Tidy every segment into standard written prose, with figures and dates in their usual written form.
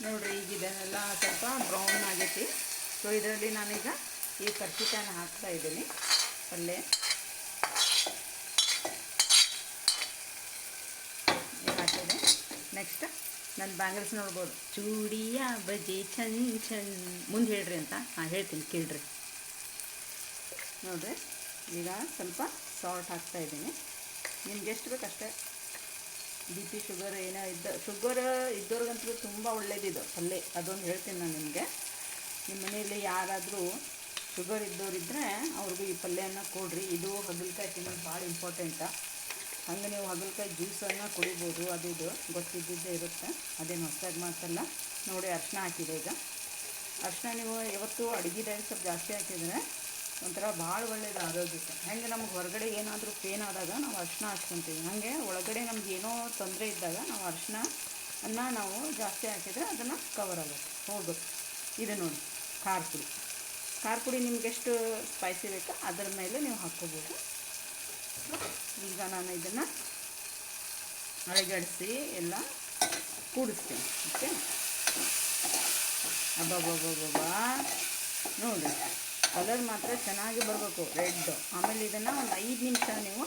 ನೋಡಿರಿ ಈಗ ಇದನ್ನೆಲ್ಲ ಸ್ವಲ್ಪ ಬ್ರೌನ್ ಆಗೈತಿ. ಸೊ ಇದರಲ್ಲಿ ನಾನೀಗ ಈ ಕರ್ಚಿಕಾಯನ್ನ ಹಾಕ್ತಾ ಇದ್ದೀನಿ. ಪಲ್ಯ ಹಾಕಿದೆ. ನೆಕ್ಸ್ಟ್ ನನ್ನ ಬ್ಯಾಂಗಲ್ಸ್ ನೋಡ್ಬೋದು. ಚೂಡಿಯ ಬಜೆ ಚಂದ್ ಚಂದ್ ಮುಂದೆ ಹೇಳ್ರಿ ಅಂತ. ಹೇಳ್ತೀನಿ ಕೇಳ್ರಿ. ನೋಡಿರಿ ಈಗ ಸ್ವಲ್ಪ ಸಾಲ್ಟ್ ಹಾಕ್ತಾಯಿದ್ದೀನಿ. ನಿಮ್ಗೆ ಎಷ್ಟು ಬೇಕಷ್ಟೇ. ಬಿ ಪಿ ಶುಗರ್ ಏನೋ ಶುಗರ್ ಇದ್ದವ್ರಿಗಂತೂ ತುಂಬ ಒಳ್ಳೇದಿದು ಪಲ್ಯ. ಅದೊಂದು ಹೇಳ್ತೀನಿ ನಾನು ನಿಮಗೆ. ನಿಮ್ಮ ಮನೆಯಲ್ಲಿ ಯಾರಾದರೂ ಶುಗರ್ ಇದ್ದವರಿದ್ದರೆ ಅವ್ರಿಗೂ ಈ ಪಲ್ಯನ ಕೊಡ್ರಿ. ಇದು ಹಾಗಲಕಾಯಿ ತಿನ್ನೋದು ಭಾಳ ಇಂಪಾರ್ಟೆಂಟ. ಹಂಗೆ ನೀವು ಹಾಗಲಕಾಯಿ ಜ್ಯೂಸನ್ನು ಕುಡಿಬೋದು. ಅದು ಇದು ಗೊತ್ತಿದ್ದಿದ್ದೇ ಇರುತ್ತೆ, ಅದೇನು ಹೊಸದಾಗಿ ಮಾತಲ್ಲ. ನೋಡಿ ಅರಿಶಿನ ಹಾಕಿದೆ. ಈಗ ಅರಿಶಿನ ನೀವು ಯಾವತ್ತೂ ಅಡುಗೆದಾಗ ಸ್ವಲ್ಪ ಜಾಸ್ತಿ ಹಾಕಿದರೆ ಒಂಥರ ಭಾಳ ಒಳ್ಳೇದು ಆರೋಗ್ಯಕ್ಕೆ. ಹಾಗೆ ನಮ್ಗೆ ಹೊರಗಡೆ ಏನಾದರೂ ಪೇನ್ ಆದಾಗ ನಾವು ಅರಿಶಿನ ಹಚ್ಕೊತೀವಿ. ಹಾಗೆ ಒಳಗಡೆ ನಮ್ಗೆ ಏನೋ ತೊಂದರೆ ಇದ್ದಾಗ ನಾವು ಅರಿಶಿನ ನಾವು ಜಾಸ್ತಿ ಹಾಕಿದರೆ ಅದನ್ನು ಕವರ್ ಆಗುತ್ತೆ, ಹೋಗುತ್ತೆ. ಇದು ನೋಡಿ ಖಾರ ಪುಡಿ ನಿಮ್ಗೆ ಎಷ್ಟು ಸ್ಪೈಸಿ ಬೇಕೋ ಅದರ ಮೇಲೆ ನೀವು ಹಾಕ್ಕೋಬೋದು. ಈಗ ನಾನು ಇದನ್ನು ಅಳಗಡಿಸಿ ಎಲ್ಲ ಕೂಡಿಸ್ತೀನಿ. ಓಕೆ. ಅಬ್ಬಬ್ಬಬ್ಬಬ್ಬಾ ನೋಡಿ ಕಲರ್ ಮಾತ್ರ ಚೆನ್ನಾಗಿ ಬರಬೇಕು, ರೆಡ್. ಆಮೇಲೆ ಇದನ್ನು ಒಂದು 5 ನಿಮಿಷ ನೀವು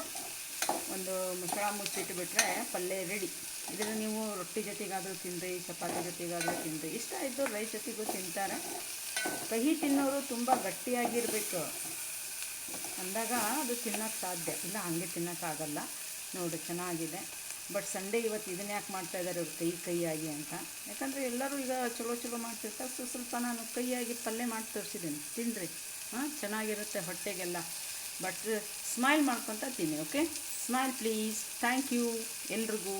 ಒಂದು ಮುಚ್ಚಳ ಮುಚ್ಚಿಟ್ಟುಬಿಟ್ರೆ ಪಲ್ಯ ರೆಡಿ. ಇದನ್ನು ನೀವು ರೊಟ್ಟಿ ಜೊತೆಗಾದರೂ ತಿನ್ನಿರಿ, ಚಪಾತಿ ಜೊತೆಗಾದರೂ ತಿನ್ನಿರಿ. ಇಷ್ಟ ಇದ್ದು ರೈಸ್ ಜೊತೆಗೂ ತಿಂತಾರೆ. ಕಹಿ ತಿನ್ನೋರು ತುಂಬ ಗಟ್ಟಿಯಾಗಿರಬೇಕು ಅಂದಾಗ ಅದು ತಿನ್ನೋಕ್ಕೆ ಸಾಧ್ಯ, ಇಲ್ಲ ಹಾಗೆ ತಿನ್ನೋಕ್ಕಾಗಲ್ಲ. ನೋಡಿ ಚೆನ್ನಾಗಿದೆ. ಬಟ್ ಸಂಡೇ ಇವತ್ತು ಇದನ್ನ ಯಾಕೆ ಮಾಡ್ತಾಯಿದ್ದಾರೆ ಅವ್ರು ಕೈಯಾಗಿ ಅಂತ. ಯಾಕಂದರೆ ಎಲ್ಲರೂ ಈಗ ಚಲೋ ಮಾಡ್ತಿರ್ತಾರೆ. ಸೊ ಸ್ವಲ್ಪ ನಾನು ಕೈಯಾಗಿ ಪಲ್ಯ ಮಾಡಿ ತೋರಿಸಿದ್ದೀನಿ, ತಿನ್ನಿರಿ. ಚೆನ್ನಾಗಿರುತ್ತೆ ಹೊಟ್ಟೆಗೆಲ್ಲ. ಬಟ್ ಸ್ಮೈಲ್ ಮಾಡ್ಕೊತ ತಿನ್ನಿ. Okay, smile please. Thank you ಎಲ್ರಿಗೂ.